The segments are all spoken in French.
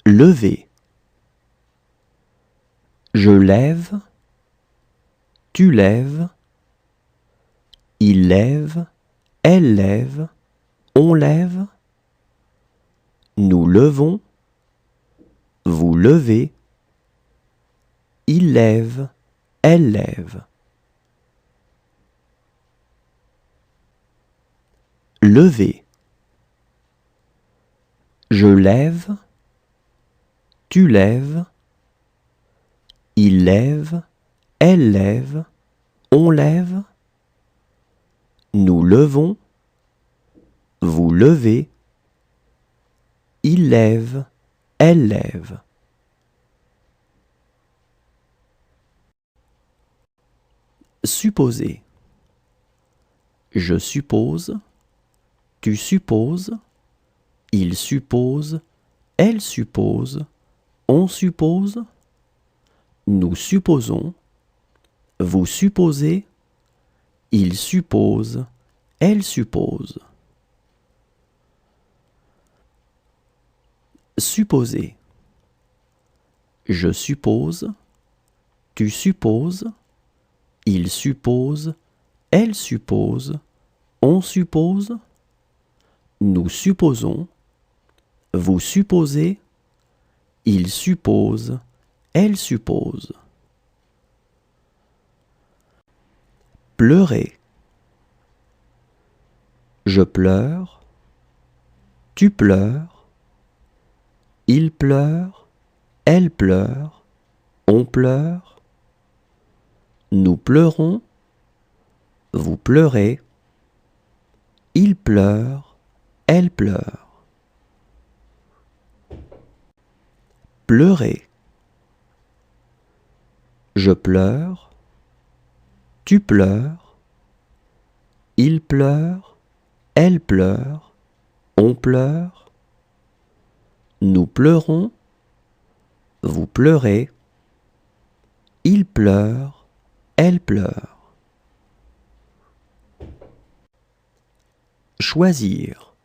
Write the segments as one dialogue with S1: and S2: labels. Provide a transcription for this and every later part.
S1: Lever. Je lève, tu lèves, il lève, elle lève, on lève, nous levons, vous levez, il lève, elle lève. Lever. Je lève, tu lèves, il lève, elle lève, on lève, nous levons, vous levez, il lève, elle lève. Supposer. Je suppose, tu supposes, il suppose, elle suppose, on suppose, nous supposons, vous supposez, il suppose, elle suppose. Supposer. Je suppose, tu supposes, il suppose, elle suppose, on suppose, nous supposons, vous supposez, il suppose, elle suppose. Pleurer. Je pleure, tu pleures, il pleure, elle pleure, on pleure, nous pleurons, vous pleurez, il pleure, elle pleure. Pleurer. Je pleure, tu pleures, il pleure, elle pleure, on pleure, nous pleurons, vous pleurez, il pleure, elle pleure. Choisir.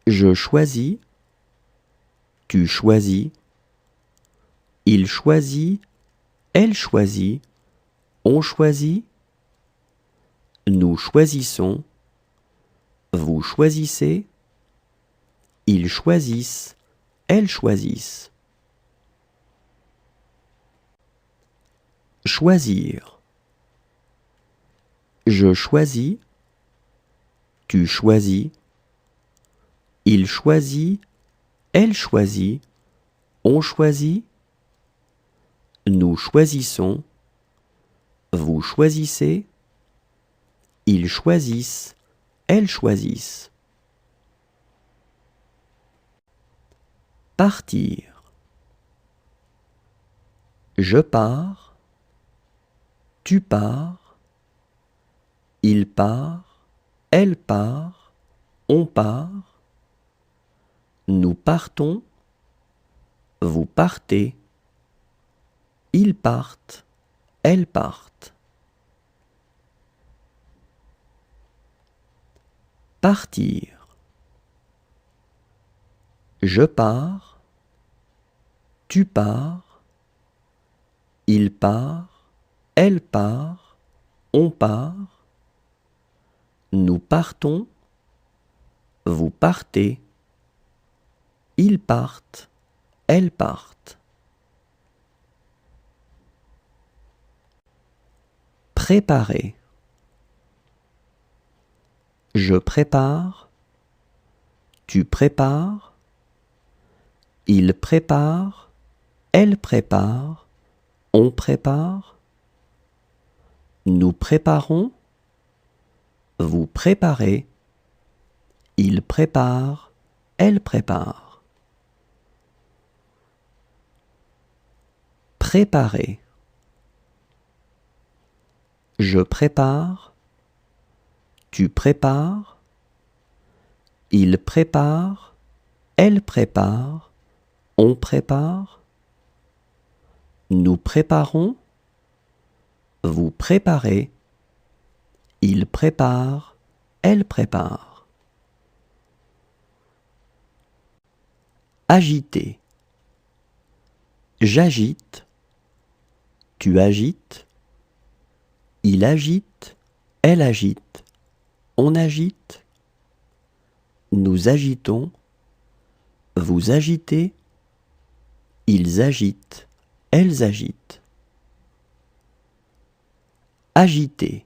S1: Je choisis, tu choisis, il choisit, elle choisit, on choisit, nous choisissons, vous choisissez, ils choisissent, elles choisissent. Choisir. Je choisis, tu choisis, il choisit, elle choisit, on choisit, nous choisissons, vous choisissez, ils choisissent, elles choisissent. Partir. Je pars, tu pars, il part, elle part, on part, nous partons, vous partez, ils partent, elles partent. Partir. Je pars, tu pars, il part, elle part, on part, nous partons, vous partez, ils partent, elles partent. Préparer. Je prépare, tu prépares, il prépare, elle prépare, on prépare, nous préparons, vous préparez, il prépare, elle prépare. Préparer. Je prépare, tu prépares, il prépare, elle prépare, on prépare, nous préparons, vous préparez, il prépare, elle prépare. Agiter. J'agite, tu agites, il agite, elle agite, on agite, nous agitons, vous agitez, ils agitent, elles agitent. Agiter.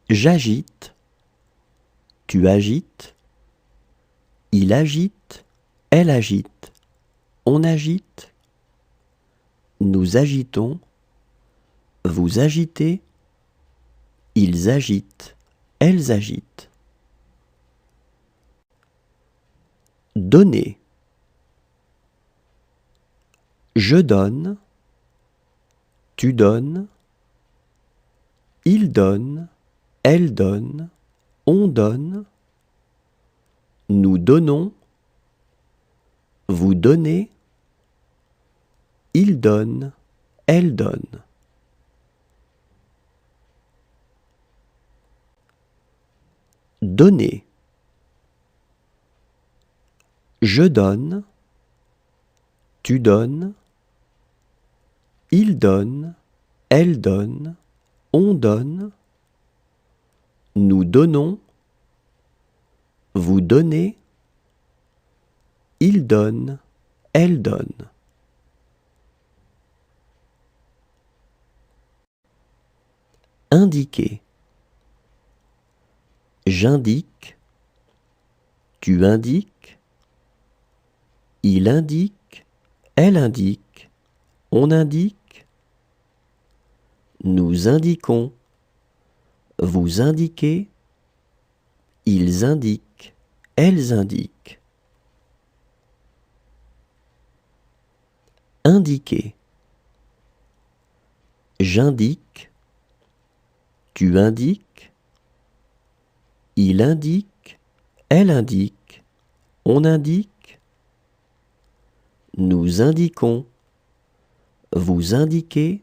S1: J'agite, tu agites, il agite, elle agite, on agite, nous agitons, vous agitez, ils agitent, elles agitent. Donner. Je donne, tu donnes, il donne, elle donne, on donne, nous donnons, vous donnez, il donne, elle donne. Donner. Je donne, tu donnes, il donne, elle donne, on donne, nous donnons, vous donnez, il donne, elle donne. Indiquer. J'indique, tu indiques, il indique, elle indique, on indique, nous indiquons, vous indiquez, ils indiquent, elles indiquent. Indiquer. J'indique, tu indiques, il indique, elle indique, on indique, nous indiquons, vous indiquez,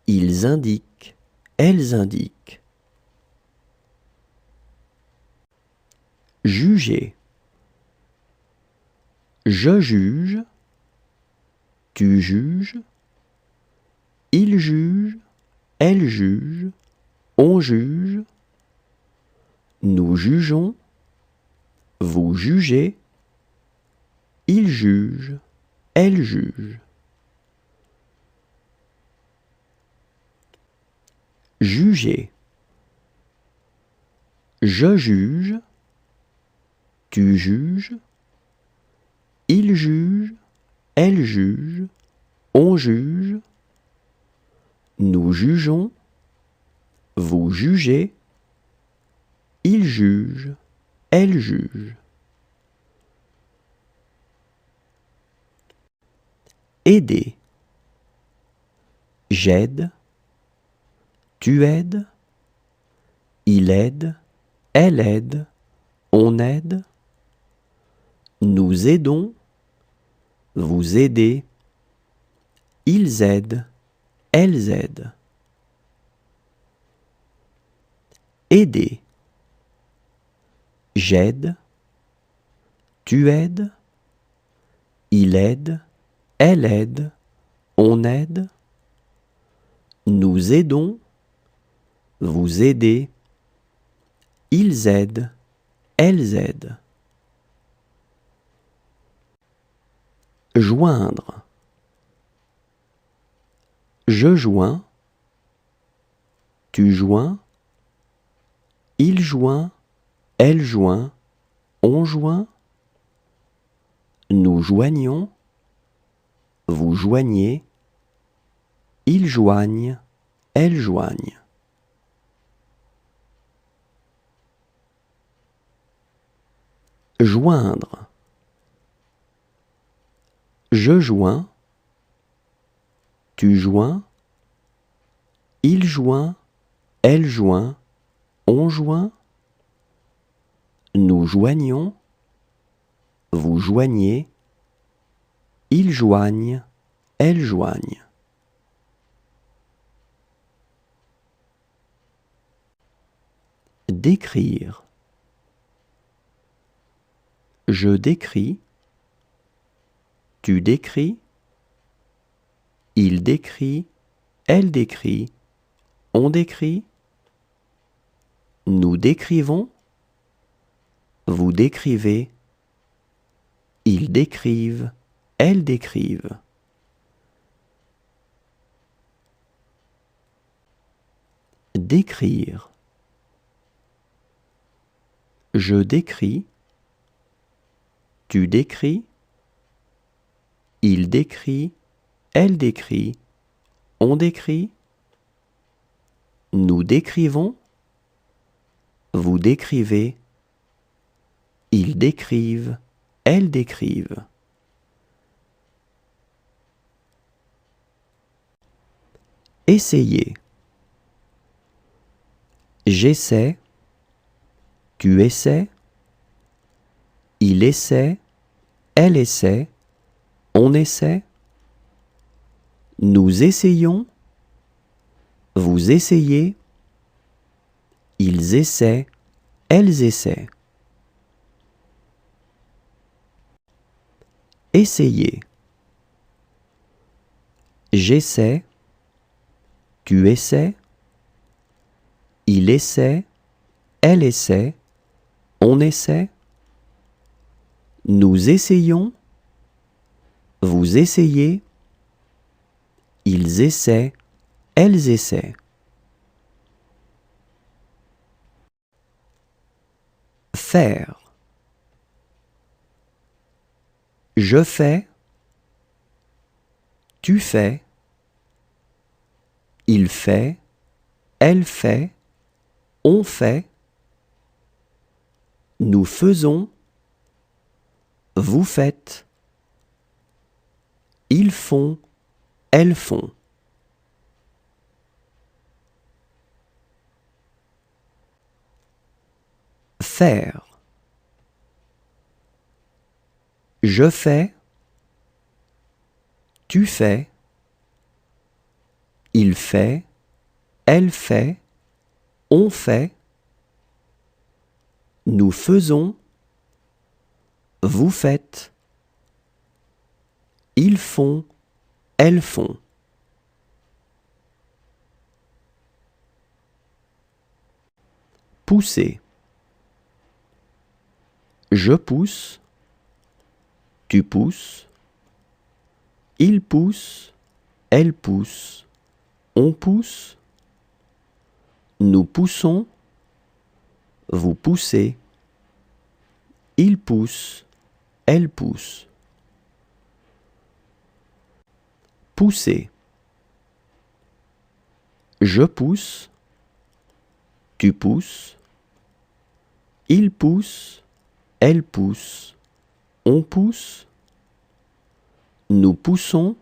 S1: ils indiquent, elles indiquent. Juger. Je juge, tu juges, il juge, elle juge, on juge, nous jugeons, vous jugez, il juge, elle juge. Juger. Je juge, tu juges, il juge, elle juge, on juge, nous jugeons, vous jugez, il juge, elle juge. Aider. J'aide, tu aides, il aide, elle aide, on aide, nous aidons, vous aidez, ils aident, elles aident. Aider. J'aide, tu aides, il aide, elle aide, on aide, nous aidons, vous aidez, ils aident, elles aident. Joindre. Je joins, tu joins, il joint, elle joint, on joint, nous joignons, vous joignez, ils joignent, elles joignent. Joindre. Je joins, tu joins, il joint, elle joint, on joint, nous joignons, vous joignez, ils joignent, elles joignent. Décrire. Je décris. Tu décris. Il décrit. Elle décrit. On décrit. Nous décrivons. Vous décrivez. Ils décrivent. Elles décrivent. Décrire. Je décris. Tu décris. Il décrit. Elle décrit. On décrit. Nous décrivons. Vous décrivez. Ils décrivent. Elles décrivent. Essayez. J'essaie. Tu essaies. Il essaie. Elle essaie. On essaie. Nous essayons. Vous essayez. Ils essaient. Elles essaient. Essayez. J'essaie. Tu essaies. Il essaie. Elle essaie. On essaie. Nous essayons. Vous essayez. Ils essaient. Elles essaient. Faire. Je fais. Tu fais. Il fait. Elle fait. On fait. Nous faisons. Vous faites. Ils font. Elles font. Faire. Je fais. Tu fais. Il fait. Elle fait. On fait. Nous faisons. Vous faites. Ils font. Elles font. Pousser. Je pousse. Tu pousses. Il pousse. Elle pousse. On pousse. Nous poussons. Vous poussez. Il pousse. Elle pousse. Pousser. Je pousse. Tu pousses. Il pousse. Elle pousse. On pousse. Nous poussons.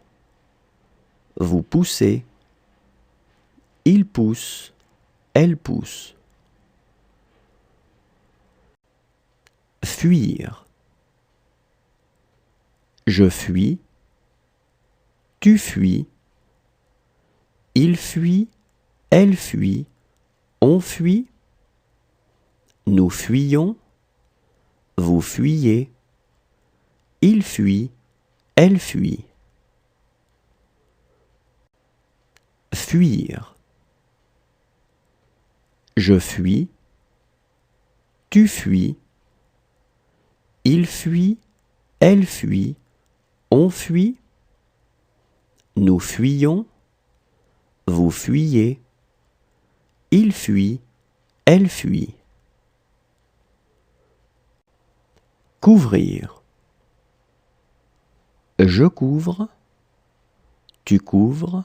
S1: Vous poussez. Il pousse. Elle pousse. Fuir. Je fuis. Tu fuis. Il fuit. Elle fuit. On fuit. Nous fuyons. Vous fuyez. Il fuit. Elle fuit. Fuir. Je fuis. Tu fuis. Il fuit. Elle fuit. On fuit. Nous fuyons. Vous fuyez. Il fuit. Elle fuit. Couvrir. Je couvre. Tu couvres.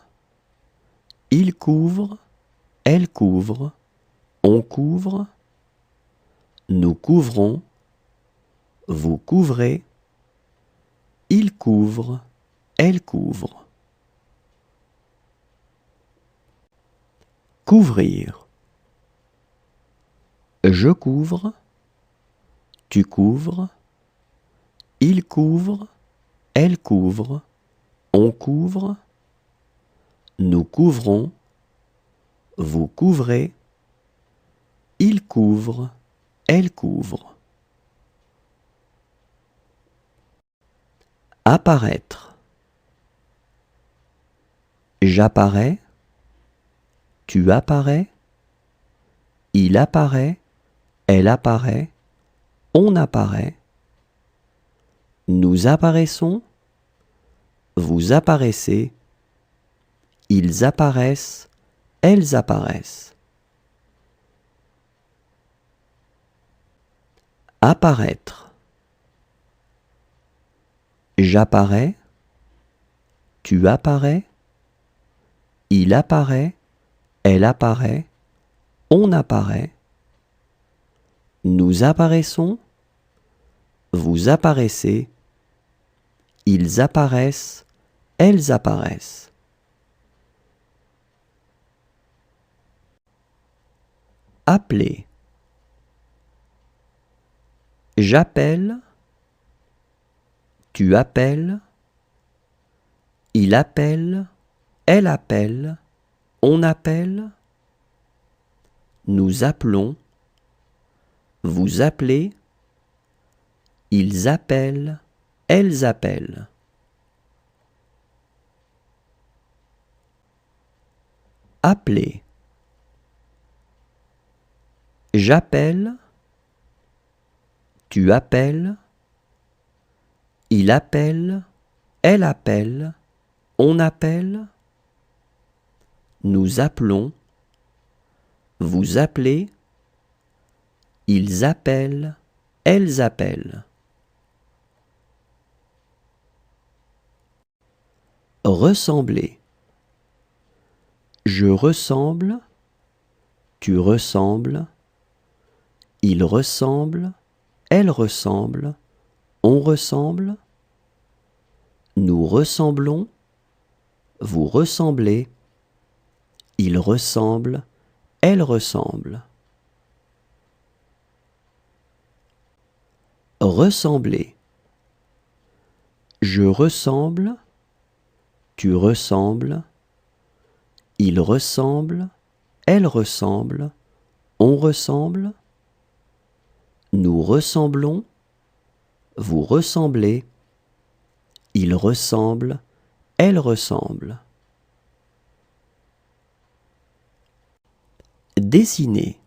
S1: Il couvre. Elle couvre. On couvre. Nous couvrons. Vous couvrez. Il couvre. Elle couvre. Couvrir. Je couvre. Tu couvres. Il couvre. Elle couvre. On couvre. Nous couvrons. Vous couvrez. Il couvre. Elle couvre. Apparaître. J'apparais. Tu apparais. Il apparaît. Elle apparaît. On apparaît. Nous apparaissons. Vous apparaissez. Ils apparaissent. Elles apparaissent. Apparaître. J'apparais. Tu apparais. Il apparaît. Elle apparaît. On apparaît. Nous apparaissons. Vous apparaissez. Ils apparaissent. Elles apparaissent. Appeler. J'appelle. Tu appelles. Il appelle. Elle appelle. On appelle. Nous appelons. Vous appelez. Ils appellent. Elles appellent. Appeler. J'appelle. Tu appelles. Il appelle. Elle appelle. On appelle. Nous appelons. Vous appelez. Ils appellent. Elles appellent. Ressembler. Je ressemble. Tu ressembles. Il ressemble. Elle ressemble. On ressemble. Nous ressemblons. Vous ressemblez. Il ressemble. Elle ressemble. Ressembler. Je ressemble. Tu ressembles. Il ressemble. Elle ressemble. On ressemble. Nous ressemblons. Vous ressemblez. Il ressemble. Elle ressemble. Dessiner.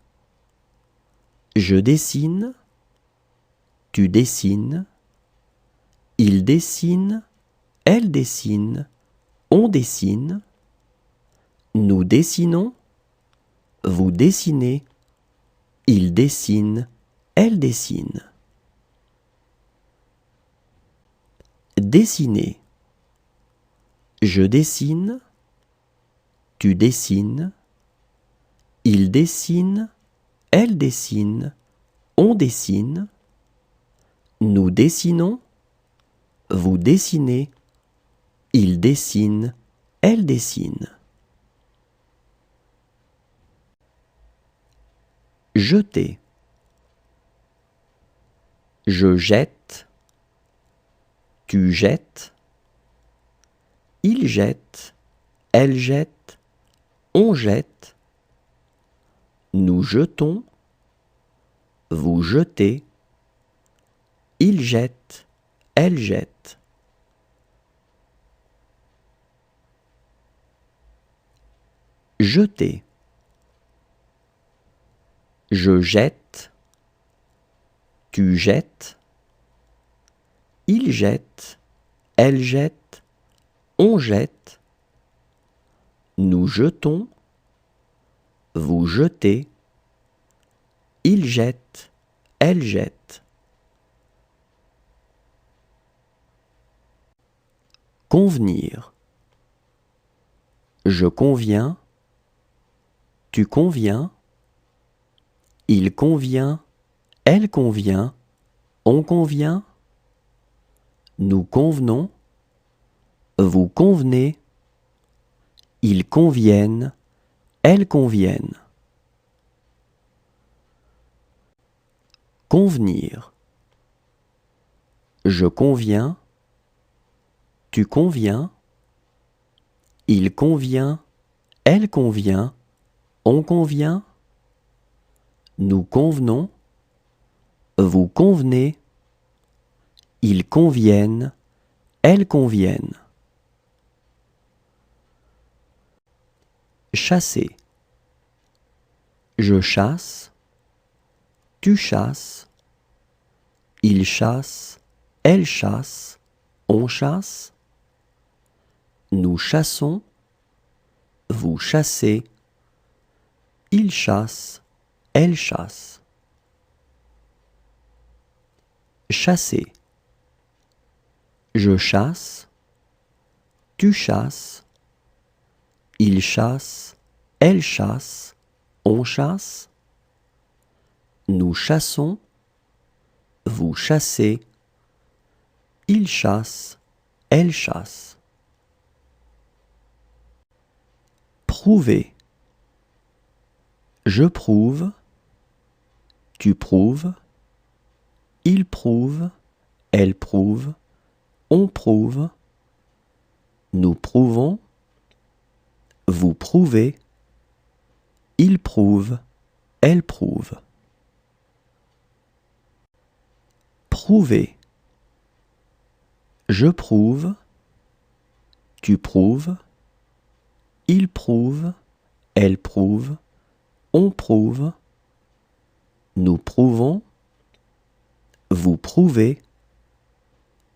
S1: Je dessine. Tu dessines. Il dessine. Elle dessine. On dessine. Nous dessinons. Vous dessinez. Il dessine. Elle dessine. Dessiner. Je dessine. Tu dessines. Il dessine. Elle dessine. On dessine. Nous dessinons. Vous dessinez. Il dessine. Elle dessine. Jeter. Je jette. Tu jettes. Il jette. Elle jette. On jette. Nous jetons. Vous jetez. Il jette. Elle jette. Jeter. Je jette. Tu jettes. Il jette. Elle jette. On jette. Nous jetons. Vous jetez. Il jette. Elle jette. Convenir. Je conviens. Tu conviens. Il convient. Elle convient. On convient. Nous convenons. Vous convenez. Ils conviennent. Elles conviennent. Convenir. Je conviens. Tu conviens. Il convient. Elle convient. On convient. Nous convenons. Vous convenez. Ils conviennent. elles conviennent. Chasser. Je chasse, tu chasses, il chasse, elle chasse, on chasse, nous chassons, vous chassez, il chasse, elle chasse. Chasser. Je chasse, tu chasses, il chasse, elle chasse, on chasse, nous chassons, vous chassez, il chasse, elle chasse. Prouver. Je prouve, tu prouves, il prouve, elle prouve, on prouve, nous prouvons, vous prouvez, il prouve, elle prouve. Prouver. Je prouve, tu prouves, il prouve, elle prouve, on prouve, nous prouvons, vous prouvez,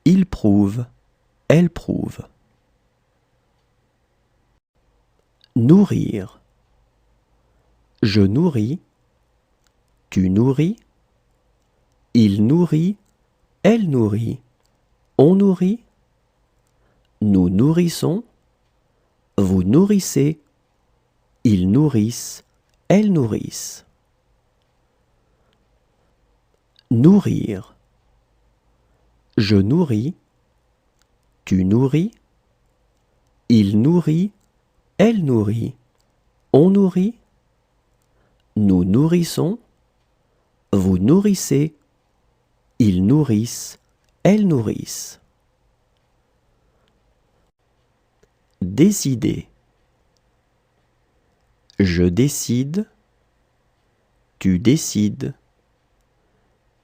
S1: il prouve, elle prouve. Nourrir. Je nourris, tu nourris, il nourrit, elle nourrit, on nourrit, nous nourrissons, vous nourrissez, ils nourrissent, elles nourrissent. Nourrir. Je nourris, tu nourris, il nourrit, elle nourrit, on nourrit, nous nourrissons, vous nourrissez, ils nourrissent, elles nourrissent. Décider. Je décide, tu décides,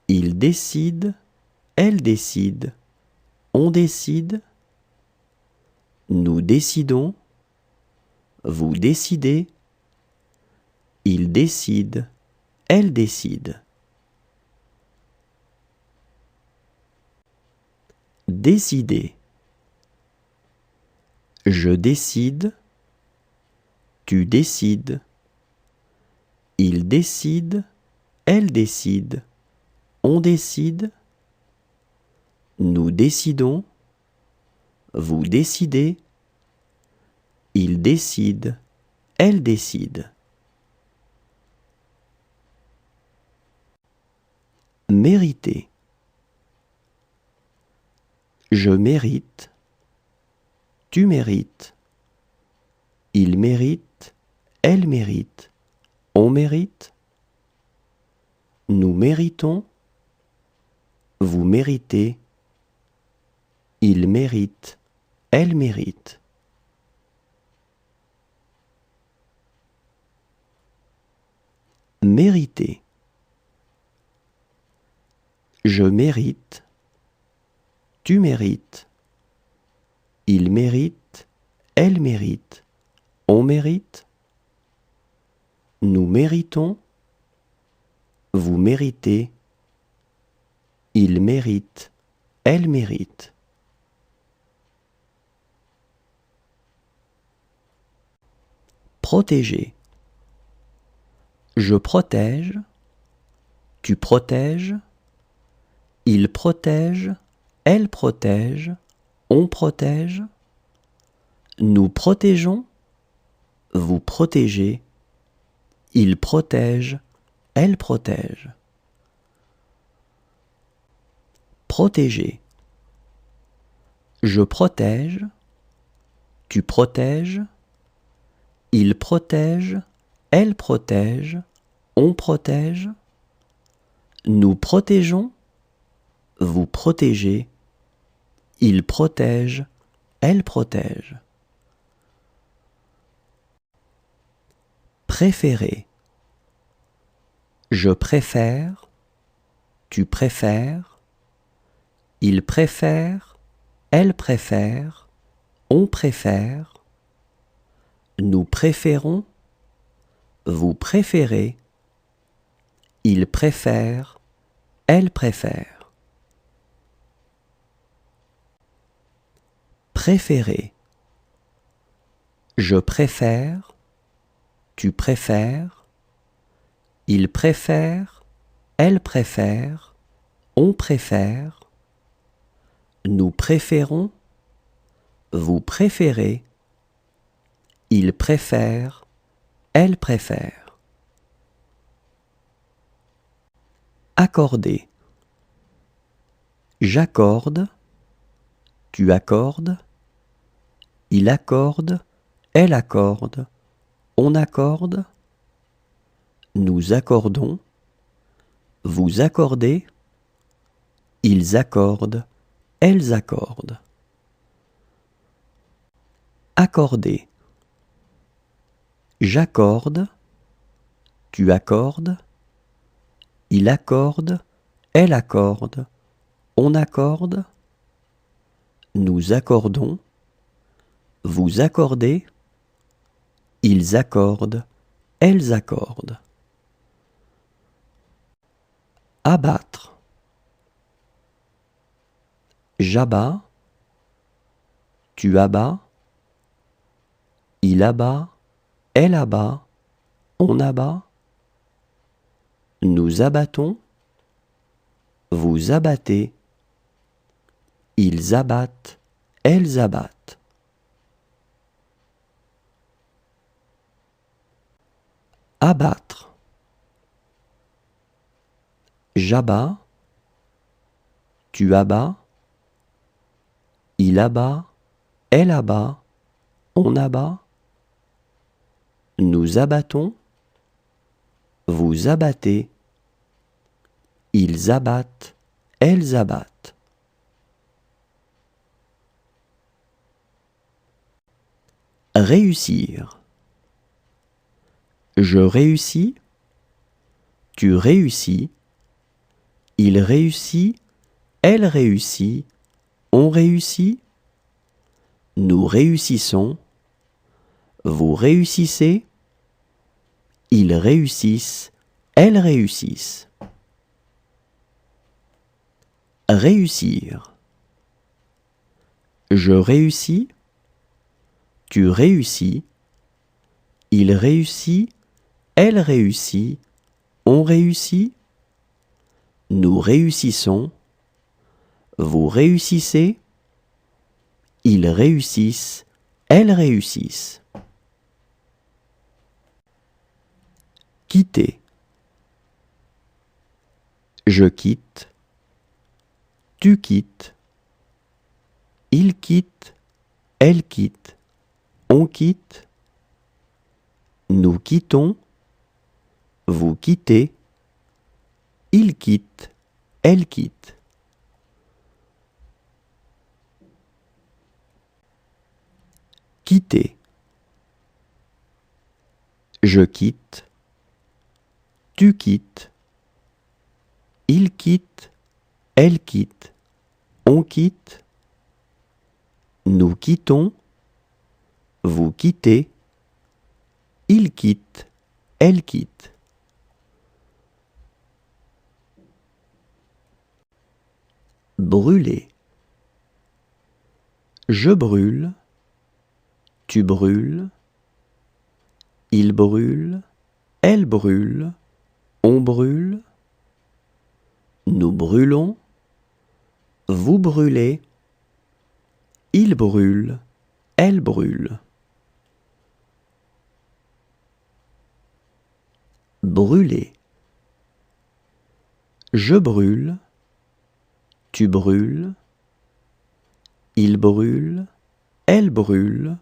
S1: il décide, elle décide, on décide, nous décidons, vous décidez, il décide, elle décide. Décider. Je décide, tu décides, il décide, elle décide, on décide, nous décidons, vous décidez, il décide, elle décide. Mériter. Je mérite, tu mérites, il mérite, elle mérite, on mérite, nous méritons, vous méritez, il mérite, elle mérite. Mériter. Je mérite, tu mérites, il mérite, elle mérite, on mérite, nous méritons, vous méritez, il mérite, elle mérite. Protéger. Je protège, tu protèges, il protège, elle protège, on protège, nous protégeons, vous protégez, il protège, elle protège. Protéger. Je protège, tu protèges, il protège, elle protège, on protège, nous protégeons, vous protégez, il protège, elle protège. Préférer. Je préfère, tu préfères, il préfère, elle préfère, on préfère, nous préférons, vous préférez, il préfère, elle préfère. Préférer. Je préfère, tu préfères, il préfère, elle préfère, on préfère, nous préférons, vous préférez, il préfère, elle préfère. Accorder. J'accorde, tu accordes, il accorde, elle accorde, on accorde, nous accordons, vous accordez, ils accordent, elles accordent. Accorder. J'accorde, tu accordes, il accorde, elle accorde, on accorde, nous accordons, vous accordez, ils accordent, elles accordent. Abattre. J'abats, tu abats, il abat, elle abat, on abat, nous abattons, vous abattez, ils abattent, elles abattent. Abattre. J'abats, tu abats, il abat, elle abat, on abat, nous abattons, vous abattez, ils abattent, elles abattent. Réussir. Je réussis, tu réussis, il réussit, elle réussit, on réussit, nous réussissons, vous réussissez, ils réussissent, elles réussissent. Réussir. Je réussis, tu réussis, il réussit, elle réussit, on réussit, nous réussissons, vous réussissez, ils réussissent, elles réussissent. Quitter. Je quitte, tu quittes, il quitte, elle quitte, on quitte, nous quittons, vous quittez, il quitte, elle quitte. Quitter. Je quitte, tu quittes, il quitte, elle quitte, on quitte, nous quittons, vous quittez, il quitte, elle quitte. Brûler. Je brûle, tu brûles, il brûle, elle brûle, on brûle, nous brûlons, vous brûlez, il brûle, elle brûle. Brûler. Je brûle, tu brûles, il brûle, elle brûle,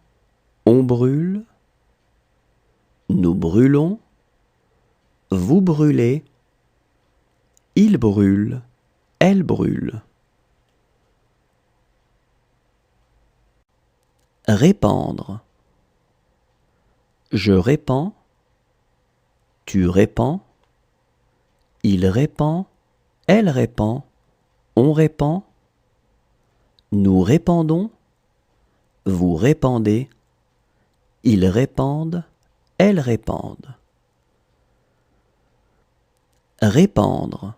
S1: on brûle, nous brûlons, vous brûlez, il brûle, elle brûle. Répandre. Je répands, tu répands, il répand, elle répand, on répand, Nous répandons, vous répandez, ils répandent, elles répandent. Répandre.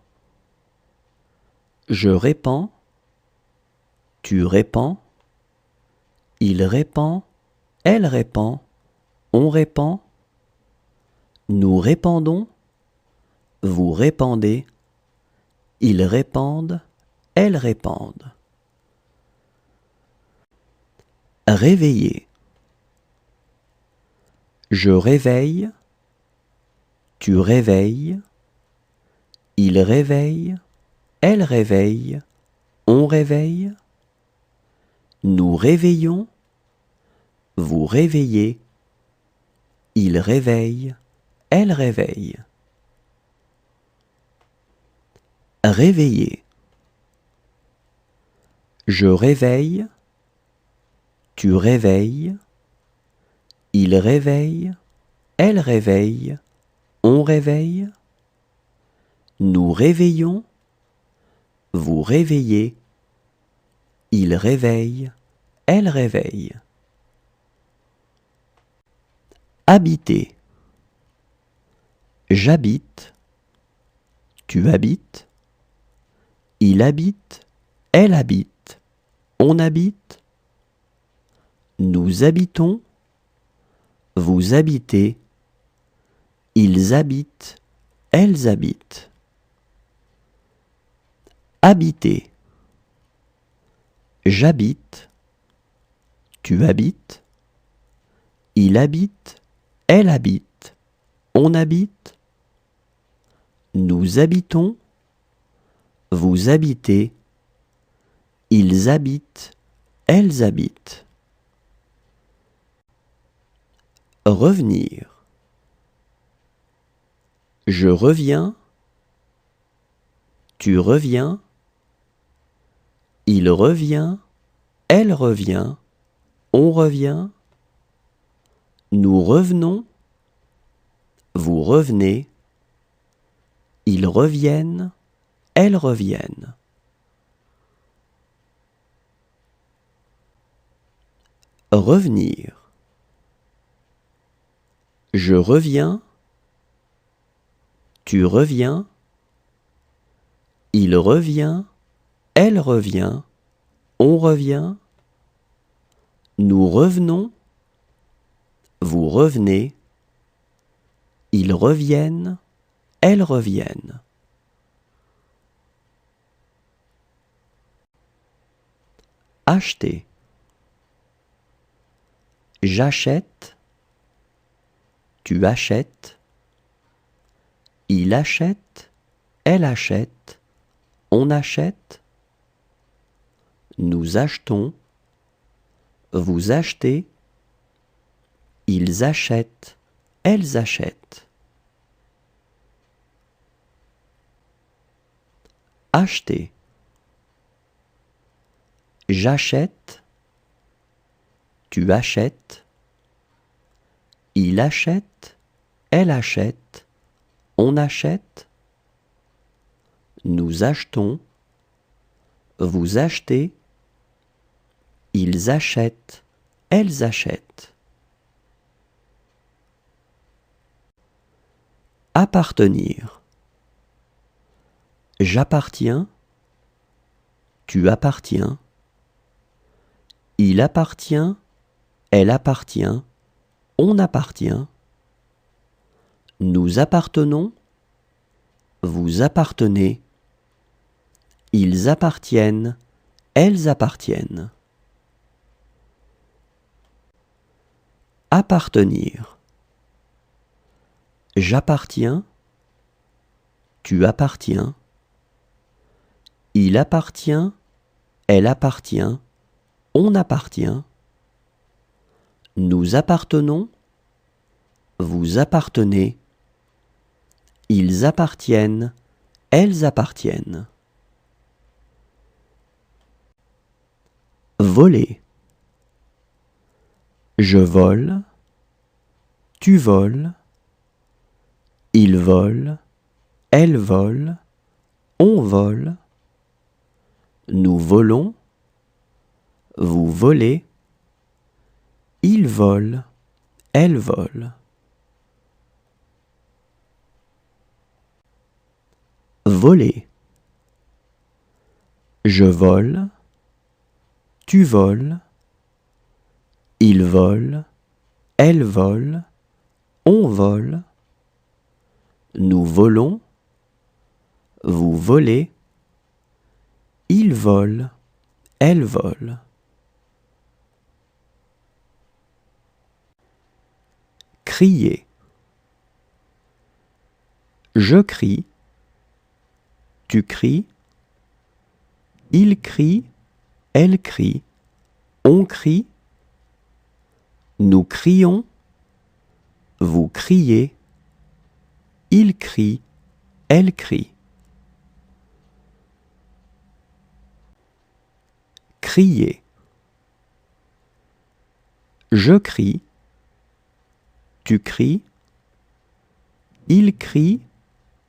S1: Je répands, tu répands, il répand, elle répand, on répand. Nous répandons, vous répandez, ils répandent, elles répandent. Réveiller. Je réveille, tu réveilles, il réveille, elle réveille, on réveille. Nous réveillons, vous réveillez, il réveille, elle réveille. Réveiller. Je réveille, tu réveilles, il réveille, elle réveille, on réveille. Nous réveillons, vous réveillez, il réveille, elle réveille. Habiter. J'habite, tu habites, il habite, elle habite, on habite. Nous habitons, vous habitez, ils habitent, elles habitent. Habiter. J'habite, tu habites, il habite, elle habite, on habite. Nous habitons, vous habitez, ils habitent, elles habitent. Revenir. Je reviens, tu reviens, il revient, elle revient, on revient. Nous revenons, vous revenez, ils reviennent, elles reviennent. Revenir. Je reviens, tu reviens, il revient, elle revient, on revient. Nous revenons, vous revenez, ils reviennent, elles reviennent. Acheter. J'achète, tu achètes, il achète, elle achète, on achète. Nous achetons, vous achetez, ils achètent, elles achètent. Acheter. J'achète, tu achètes, il achète, elle achète, on achète. Nous achetons, vous achetez, ils achètent, elles achètent. Appartenir. J'appartiens, tu appartiens, il appartient, elle appartient, on appartient. Nous appartenons, vous appartenez, ils appartiennent, elles appartiennent. Appartenir. J'appartiens, tu appartiens, il appartient, elle appartient, on appartient. Nous appartenons, vous appartenez, ils appartiennent, elles appartiennent. Voler. Je vole, tu voles, il vole, elle vole, on vole. Nous volons, vous volez, il vole, elle vole. Voler. Je vole, tu voles, il vole, elle vole, on vole, nous volons, vous volez, il vole, elle vole. Crier. Je crie, tu cries, il crie, elle crie, on crie, nous crions, vous criez, il crie, elle crie. Crier. Je crie, tu cries, il crie,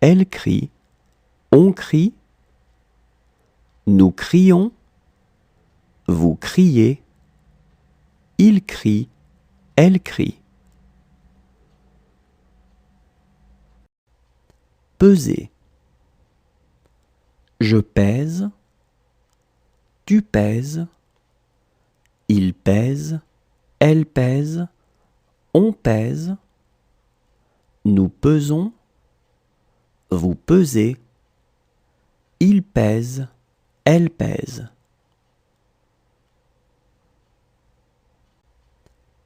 S1: elle crie, on crie, nous crions, vous criez, il crie, elle crie. Peser. Je pèse, tu pèses, il pèse, elle pèse, on pèse, nous pesons, vous pesez, il pèse, elle pèse.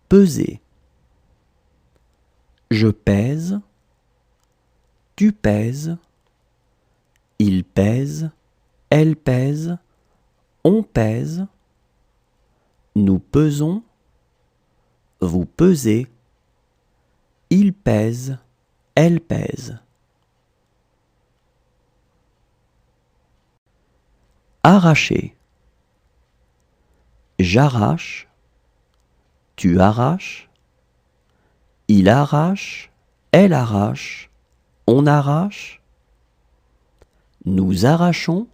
S1: Peser. Je pèse, tu pèses, il pèse, elle pèse, on pèse, nous pesons, vous pesez, il pèse, elle pèse. Arracher. J'arrache, tu arraches, il arrache, elle arrache, on arrache, nous arrachons,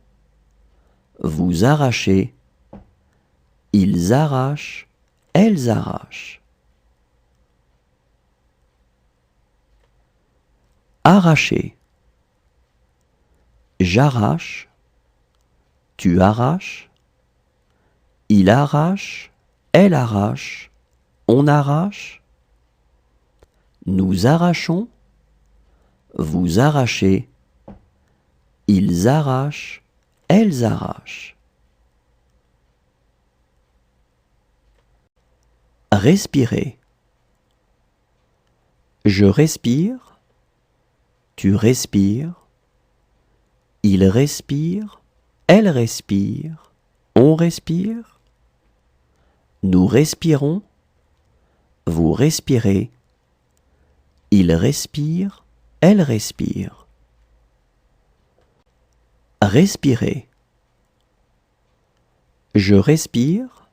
S1: vous arrachez, ils arrachent, elles arrachent. Arracher. J'arrache, tu arraches, il arrache, elle arrache, on arrache, nous arrachons, vous arrachez, ils arrachent, elles arrachent. Respirer. Je respire, tu respires, il respire, elle respire, on respire, nous respirons, vous respirez, il respire, elle respire. Respirer. Je respire,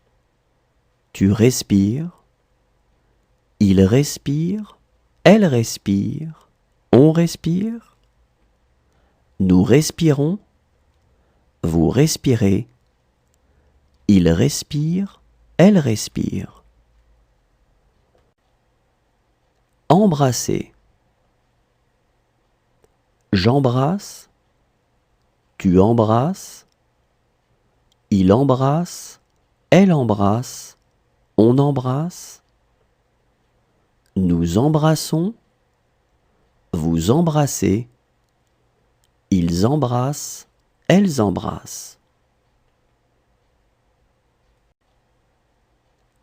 S1: tu respires, il respire, elle respire, on respire, nous respirons, vous respirez, il respire, elle respire. Embrasser. J'embrasse, tu embrasses, il embrasse, elle embrasse, on embrasse, nous embrassons, vous embrassez, ils embrassent, elles embrassent.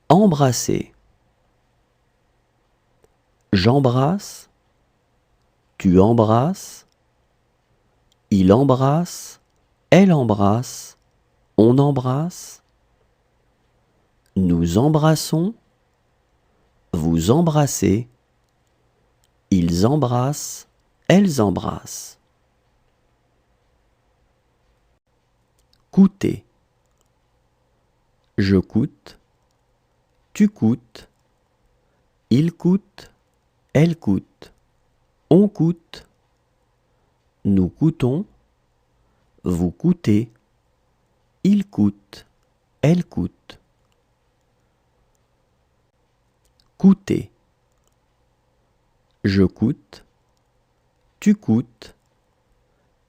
S1: Embrasser. J'embrasse, tu embrasses, il embrasse, elle embrasse, on embrasse, nous embrassons, vous embrassez, ils embrassent, elles embrassent. Coûter. Je coûte, tu coûtes, il coûte, elle coûte, on coûte, nous coûtons, vous coûtez, il coûte, elle coûte. Coûter. Je coûte, tu coûtes,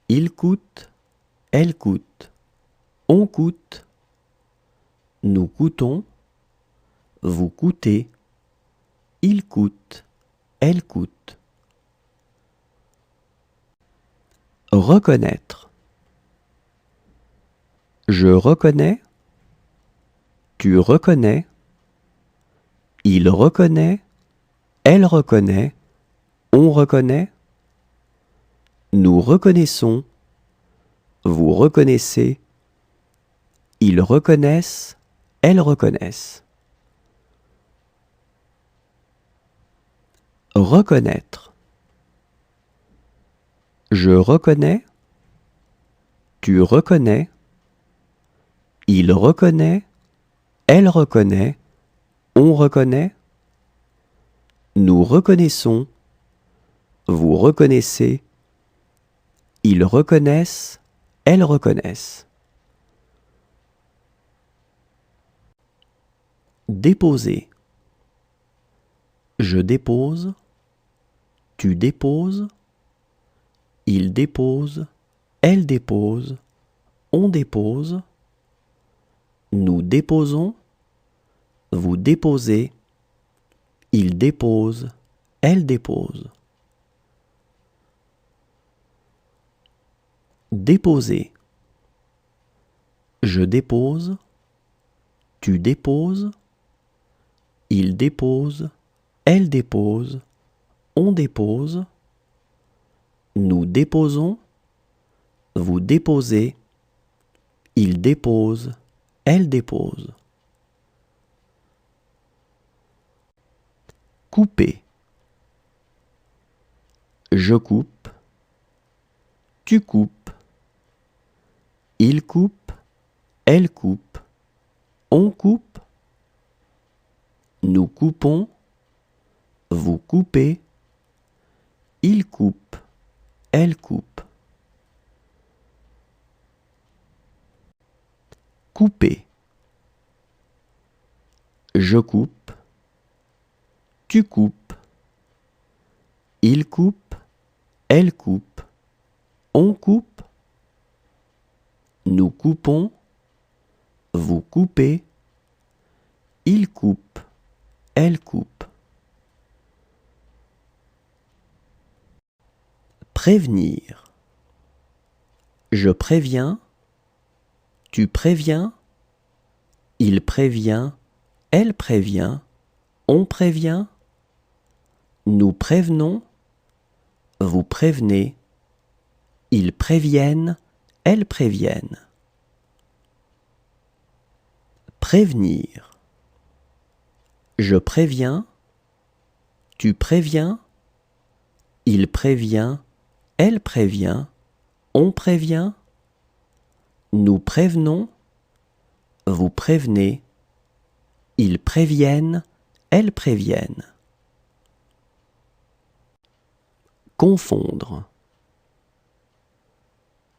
S1: il coûte, elle coûte, on coûte, nous coûtons, vous coûtez, il coûte, elle coûte. Reconnaître. Je reconnais, tu reconnais, il reconnaît, elle reconnaît, on reconnaît, nous reconnaissons, vous reconnaissez, ils reconnaissent, elles reconnaissent. Reconnaître. Je reconnais, tu reconnais, il reconnaît, elle reconnaît, on reconnaît, nous reconnaissons, vous reconnaissez, ils reconnaissent, elles reconnaissent. Déposer. Je dépose, tu déposes, il dépose, elle dépose, on dépose, nous déposons, vous déposez, il dépose, elle dépose. Déposer. Je dépose, tu déposes, il dépose, elle dépose, on dépose, nous déposons, vous déposez, il dépose, elle dépose. Couper. Je coupe, tu coupes, il coupe, elle coupe, on coupe, nous coupons, vous coupez, il coupe, elle coupe. Couper. Je coupe, tu coupes, il coupe, elle coupe, on coupe, nous coupons, vous coupez, il coupe, elle coupe. Prévenir. Je préviens, tu préviens, il prévient, elle prévient, on prévient, nous prévenons, vous prévenez, ils préviennent, elles préviennent. Prévenir. Je préviens, tu préviens, il prévient, elle prévient, on prévient, nous prévenons, vous prévenez, ils préviennent, elles préviennent. Confondre.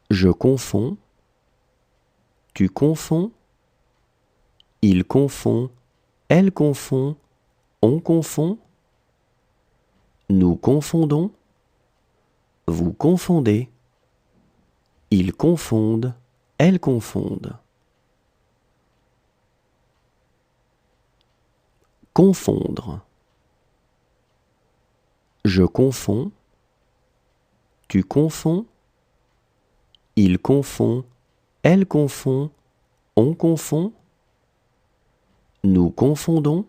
S1: Je confonds, tu confonds, il confond, elle confond, on confond, nous confondons, vous confondez, ils confondent, elles confondent. Confondre. Je confonds, tu confonds, il confond, elle confond, on confond, nous confondons,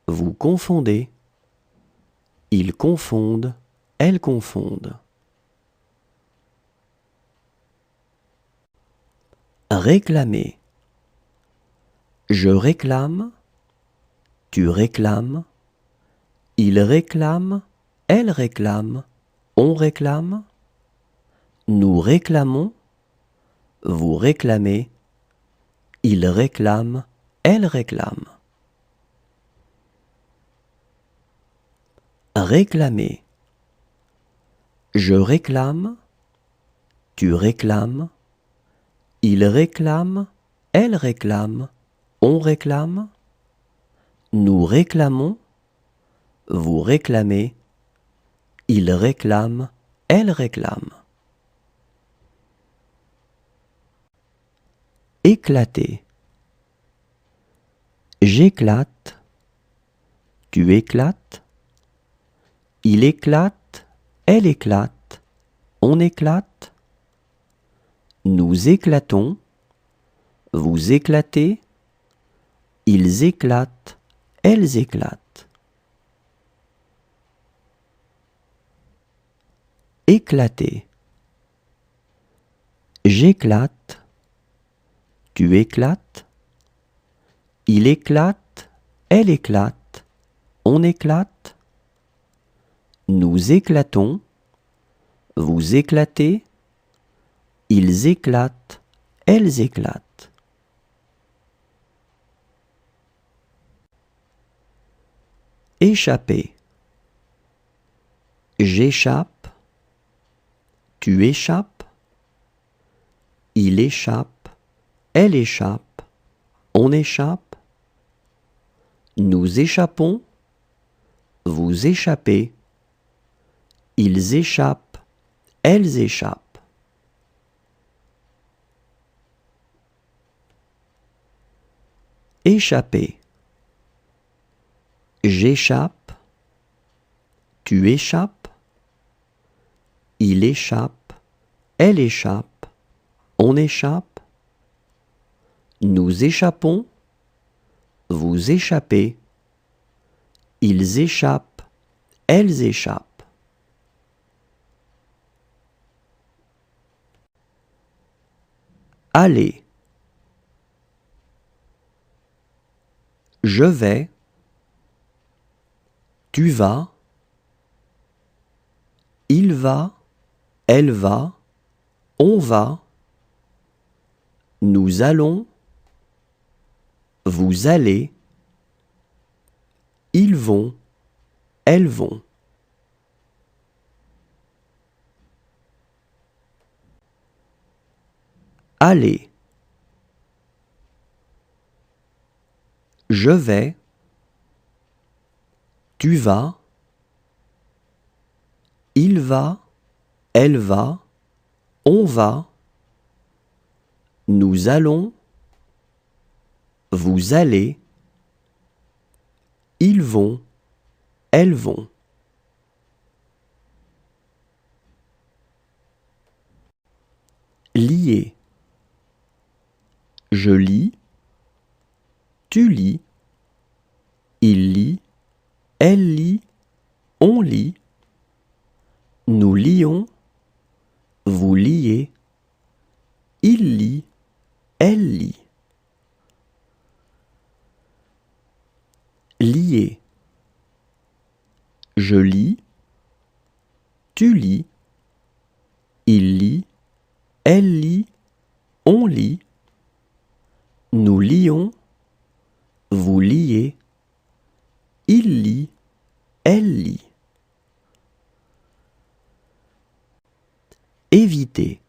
S1: vous confondez, ils confondent, elles confondent. Réclamer. Je réclame, tu réclames, il réclame, elle réclame, on réclame, nous réclamons, vous réclamez, il réclame, elle réclame. Réclamer. Je réclame, tu réclames, il réclame, elle réclame, on réclame, Nous réclamons, vous réclamez, il réclame, elle réclame. Éclater. J'éclate, tu éclates, il éclate, elle éclate, on éclate. Nous éclatons, vous éclatez, ils éclatent, elles éclatent. Éclater. J'éclate, tu éclates, il éclate, elle éclate, on éclate. Nous éclatons, vous éclatez, ils éclatent, elles éclatent. Échapper. J'échappe, tu échappes, il échappe, elle échappe, on échappe. Nous échappons, vous échappez, ils échappent, elles échappent. Échapper. J'échappe, tu échappes, il échappe, elle échappe, on échappe. Nous échappons, vous échappez, ils échappent, elles échappent. Aller. Je vais, tu vas, il va, elle va, on va, nous allons, vous allez, ils vont, elles vont. Aller. Je vais, tu vas, il va, elle va, on va, nous allons, vous allez, ils vont, elles vont. Lier. Je lis, tu lis, il lit, elle lit, on lit, nous lions, vous liez, il lit, elle lit. Lier. Je lis, tu lis, il lit, elle lit, on lit, nous lions, vous liez, il lit, elle lit. Éviter.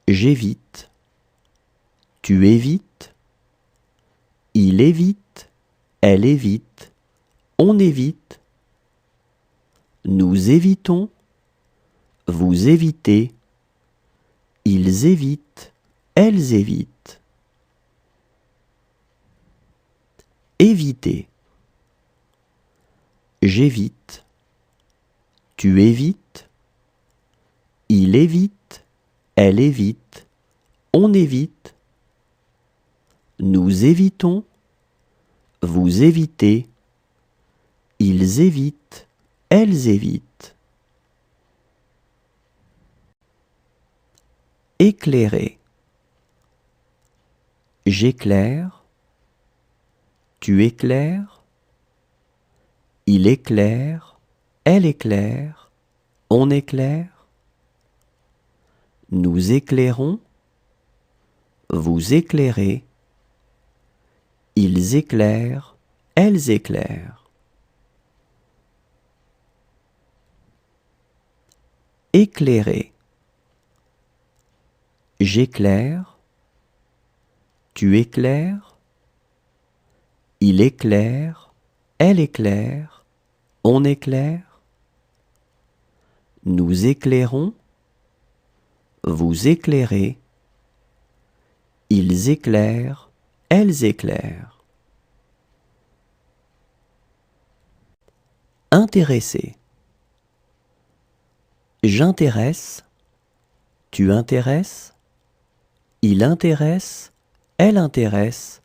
S1: J'évite, tu évites, il évite, elle évite, on évite, nous évitons, vous évitez, ils évitent, elles évitent. Éviter. J'évite, tu évites, il évite, elle évite, on évite, nous évitons, vous évitez, ils évitent, elles évitent. Éclairer. J'éclaire, tu éclaires, il éclaire, elle éclaire, on éclaire, nous éclairons, vous éclairez, ils éclairent, elles éclairent. Éclairer. J'éclaire, tu éclaires, Il éclaire, elle éclaire, on éclaire. Nous éclairons, vous éclairez. Ils éclairent, elles éclairent. Intéresser. J'intéresse, tu intéresses. Il intéresse, elle intéresse,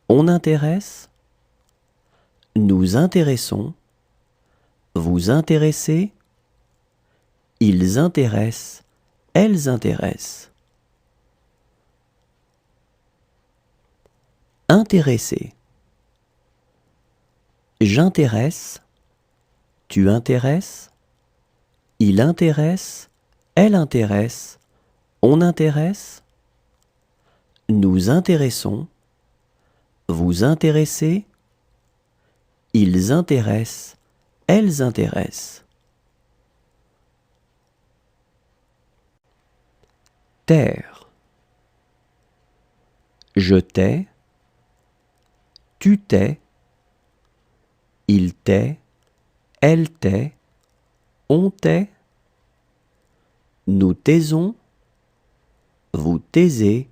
S1: on intéresse. Nous intéressons, vous intéressez. Ils intéressent, elles intéressent. Intéresser. J'intéresse, tu intéresses. Il intéresse, elle intéresse, on intéresse. Nous intéressons, vous intéressez. Ils intéressent, elles intéressent. Taire. Je tais, tu tais. Il tait, elle tait, on tait. Nous taisons, vous taisez.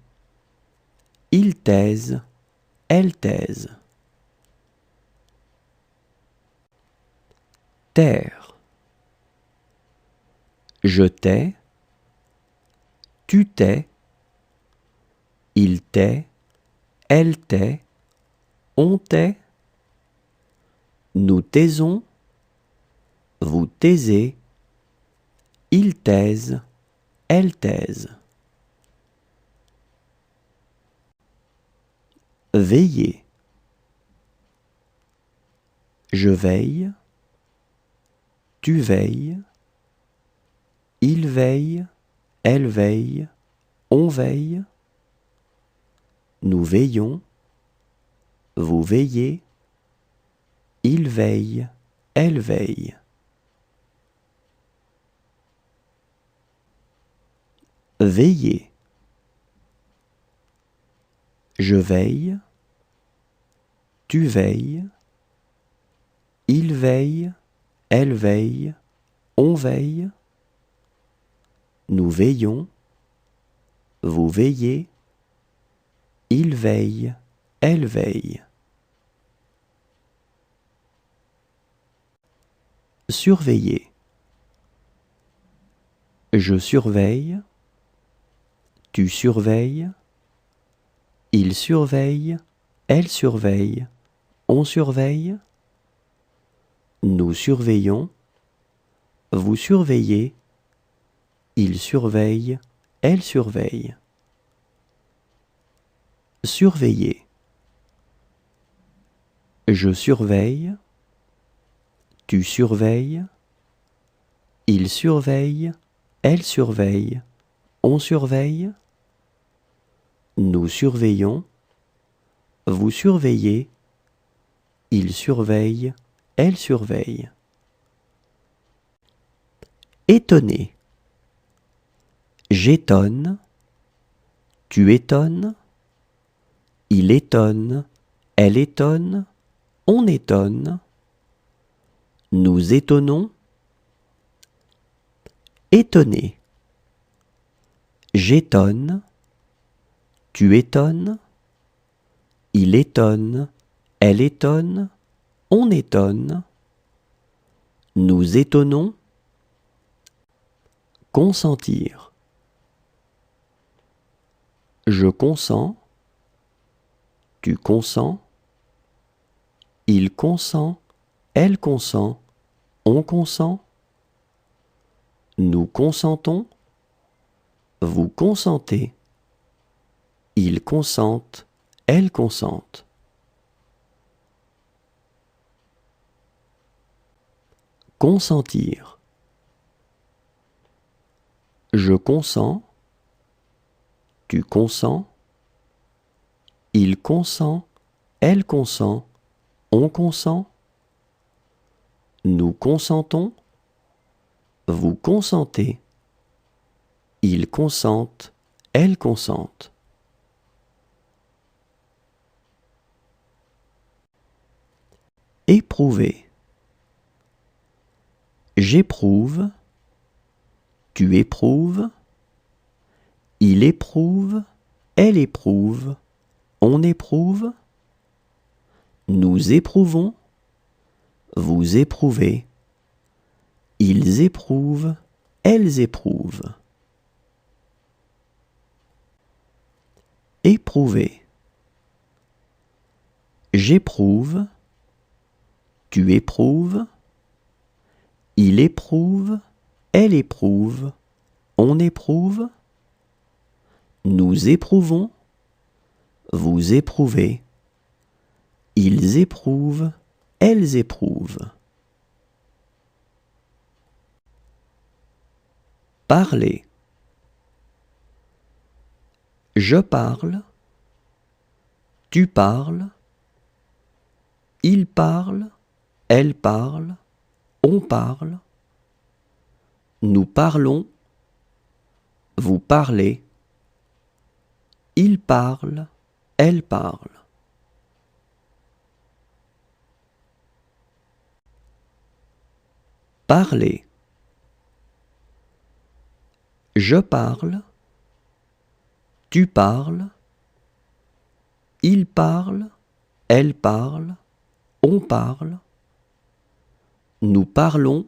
S1: Ils taisent, elles taisent. Taire. Je tais, tu tais. Il tait, elle tait, on tait. Nous taisons, vous taisez. Ils taisent, elles taisent. Veiller. Je veille, tu veilles. Il veille, elle veille, on veille. Nous veillons, vous veillez. Il veille, elle veille. Veiller. Je veille, tu veilles. Il veille, elle veille, on veille. Nous veillons, vous veillez. Il veille, elle veille. Surveiller. Je surveille, tu surveilles. Il surveille, elle surveille, on surveille. Nous surveillons, vous surveillez. Il surveille, elle surveille. Surveiller. Je surveille, tu surveilles. Il surveille, elle surveille, on surveille. Nous surveillons, vous surveillez. Il surveille, elle surveille. Étonner. J'étonne, tu étonnes. Il étonne, elle étonne, on étonne. Nous étonnons. Étonner. J'étonne, tu étonnes. Il étonne, elle étonne, on étonne. Nous étonnons. Consentir. Je consens, tu consens. Il consent, elle consent, on consent. Nous consentons, vous consentez. Ils consentent, elles consentent. Consentir. Je consens, tu consens. Il consent, elle consent, on consent. Nous consentons, vous consentez. Ils consentent, elles consentent. éprouver. J'éprouve, tu éprouves, il éprouve, elle éprouve, on éprouve, nous éprouvons, vous éprouvez, ils éprouvent, elles éprouvent. Éprouver. J'éprouve, tu éprouves, il éprouve, elle éprouve, on éprouve, nous éprouvons, vous éprouvez, ils éprouvent, elles éprouvent. Parler. Je parle, tu parles, il parle, elle parle, on parle, nous parlons, vous parlez, il parle, elle parle. Parler. Je parle, tu parles, il parle, elle parle, on parle, nous parlons,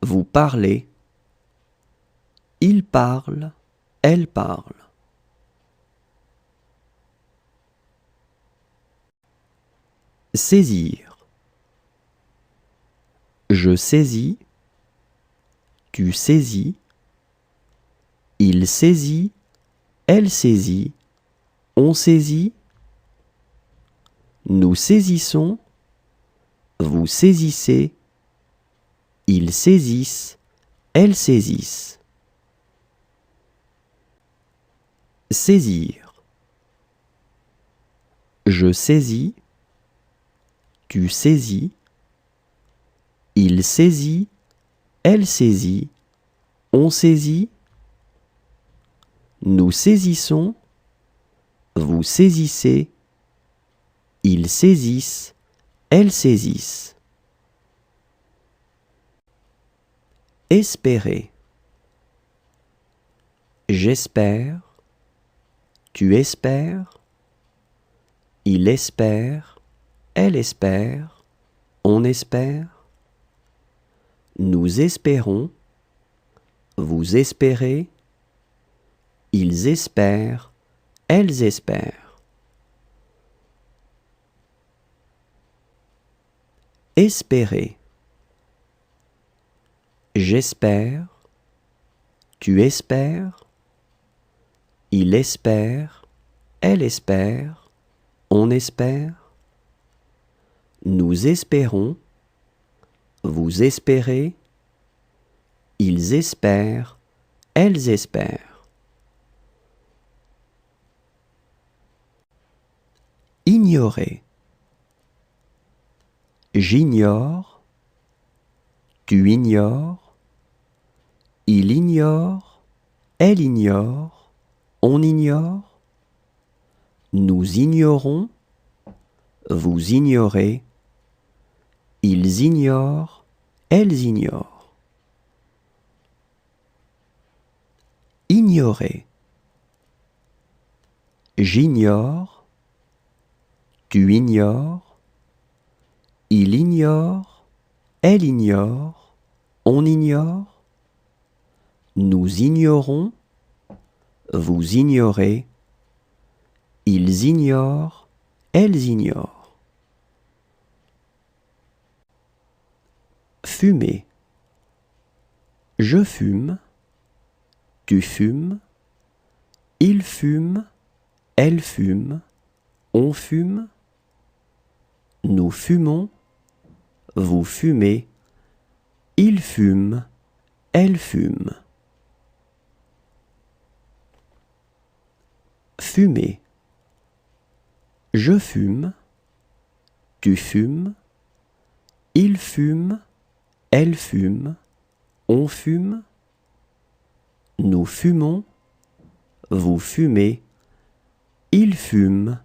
S1: vous parlez, il parle, elle parle. Saisir. Je saisis, tu saisis, il saisit, elle saisit, on saisit, nous saisissons, vous saisissez, ils saisissent, elles saisissent. Saisir. Je saisis, tu saisis, il saisit, elle saisit, on saisit, nous saisissons, vous saisissez, ils saisissent, elles saisissent. Espérer. J'espère, tu espères, il espère, elle espère, on espère, nous espérons, vous espérez, ils espèrent, elles espèrent. Espérer. J'espère, tu espères, il espère, elle espère, on espère, nous espérons, vous espérez, ils espèrent, elles espèrent. Ignorer. J'ignore, tu ignores, il ignore, elle ignore, on ignore, nous ignorons, vous ignorez, ils ignorent, elles ignorent. Ignorer. J'ignore, tu ignores, il ignore, elle ignore, on ignore, nous ignorons, vous ignorez, ils ignorent, elles ignorent. Fumer. Je fume, tu fumes, il fume, elle fume, on fume, nous fumons, vous fumez, il fume, elle fume. Fumer. Je fume, tu fumes, il fume, elle fume, on fume, nous fumons, vous fumez, il fume,